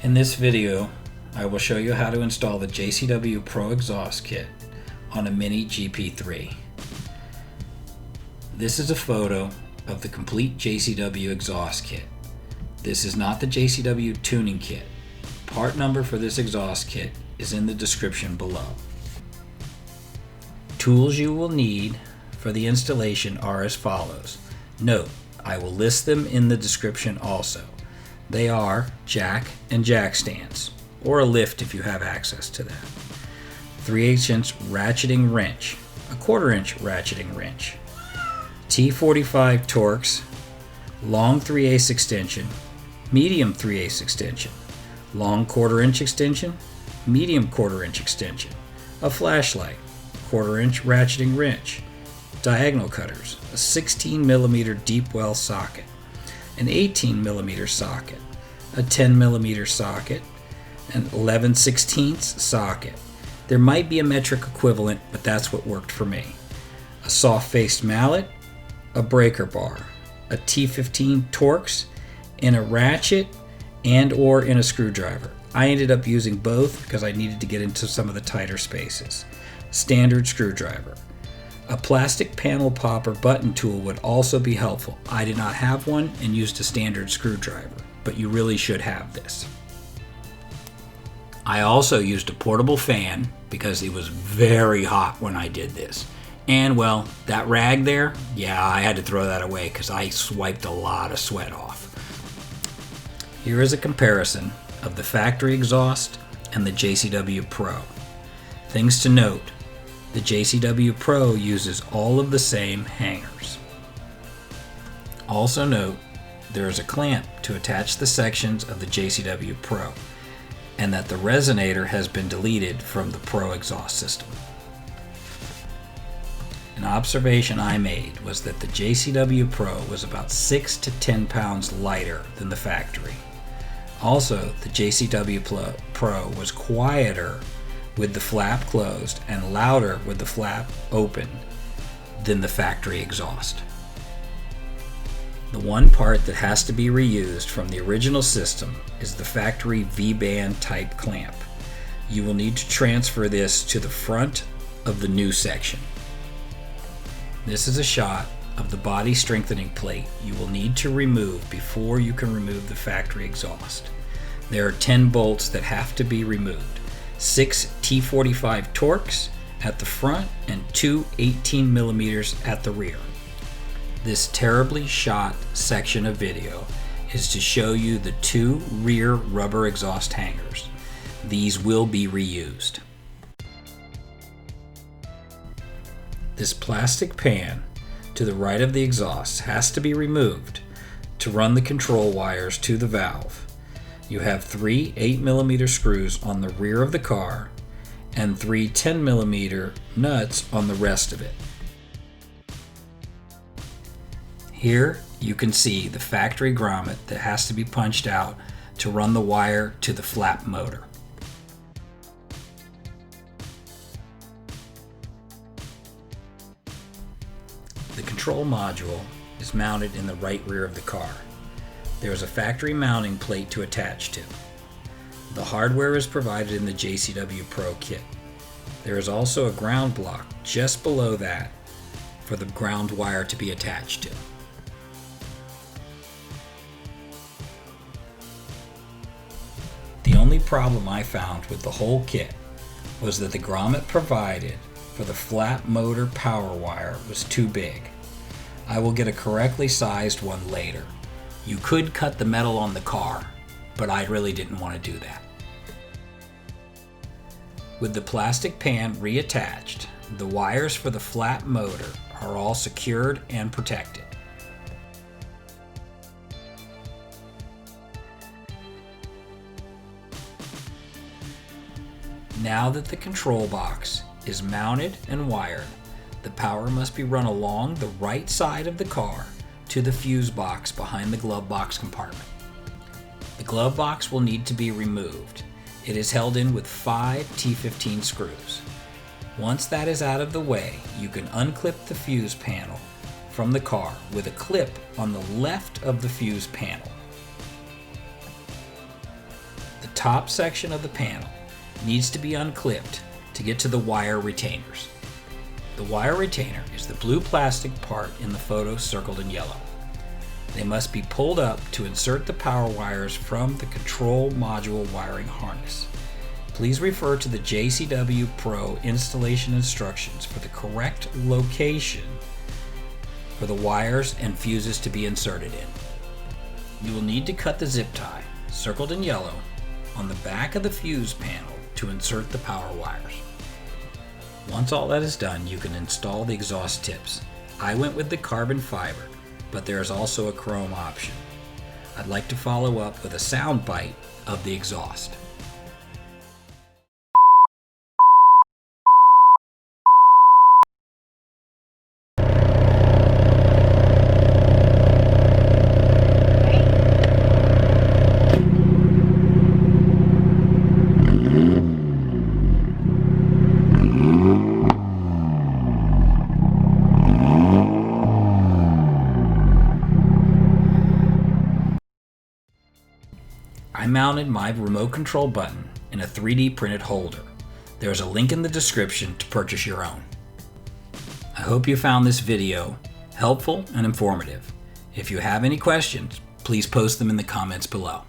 In this video, I will show you how to install the JCW Pro Exhaust kit on a Mini GP3. This is a photo of the complete JCW exhaust kit. This is not the JCW tuning kit. Part number for this exhaust kit is in the description below. Tools you will need for the installation are as follows. Note, I will list them in the description also. They are jack and jack stands, or a lift if you have access to that. 3/8 inch ratcheting wrench, a 1/4 inch ratcheting wrench, T45 Torqs, long 3/8 extension, medium 3/8 extension, long 1/4 inch extension, medium 1/4 inch extension, a flashlight, 1/4 inch ratcheting wrench, diagonal cutters, a 16mm deep well socket, an 18mm socket, a 10mm socket, an 11/16 socket. There might be a metric equivalent, but that's what worked for me. A soft-faced mallet, a breaker bar, a T45 Torqs, and a ratchet and/or in a screwdriver. I ended up using both because I needed to get into some of the tighter spaces. Standard screwdriver. A plastic panel popper button tool would also be helpful. I did not have one and used a standard screwdriver, but you really should have this. I also used a portable fan because it was very hot when I did this. And well, that rag there, yeah, I had to throw that away because I swiped a lot of sweat off. Here is a comparison of the factory exhaust and the JCW Pro. Things to note. The JCW Pro uses all of the same hangers. Also note, there is a clamp to attach the sections of the JCW Pro, and that the resonator has been deleted from the Pro exhaust system. An observation I made was that the JCW Pro was about 6 to 10 pounds lighter than the factory. Also, the JCW Pro was quieter with the flap closed and louder with the flap open than the factory exhaust. The one part that has to be reused from the original system is the factory V-band type clamp. You will need to transfer this to the front of the new section. This is a shot of the body strengthening plate you will need to remove before you can remove the factory exhaust. There are 10 bolts that have to be removed. 6 T45 Torqs at the front and 2 18mm at the rear. This terribly shot section of video is to show you the 2 rear rubber exhaust hangers. These will be reused. This plastic pan to the right of the exhaust has to be removed to run the control wires to the valve. You have 3 8mm screws on the rear of the car and 3 10mm nuts on the rest of it. Here you can see the factory grommet that has to be punched out to run the wire to the flap motor. The control module is mounted in the right rear of the car. There is a factory mounting plate to attach to. The hardware is provided in the JCW Pro kit. There is also a ground block just below that for the ground wire to be attached to. The only problem I found with the whole kit was that the grommet provided for the flap motor power wire was too big. I will get a correctly sized one later. You could cut the metal on the car, but I really didn't want to do that. With the plastic pan reattached, the wires for the flap motor are all secured and protected. Now that the control box is mounted and wired, the power must be run along the right side of the car to the fuse box behind the glove box compartment. The glove box will need to be removed. It is held in with 5 T15 screws. Once that is out of the way, you can unclip the fuse panel from the car with a clip on the left of the fuse panel. The The top section of the panel needs to be unclipped to get to the wire retainers. The wire retainer is the blue plastic part in the photo circled in yellow. They must be pulled up to insert the power wires from the control module wiring harness. Please refer to the JCW Pro installation instructions for the correct location for the wires and fuses to be inserted in. You will need to cut the zip tie, circled in yellow, on the back of the fuse panel to insert the power wires. Once all that is done, you can install the exhaust tips. I went with the carbon fiber, but there is also a chrome option. I'd like to follow up with a sound bite of the exhaust. I mounted my remote control button in a 3D printed holder. There is a link in the description to purchase your own. I hope you found this video helpful and informative. If you have any questions, please post them in the comments below.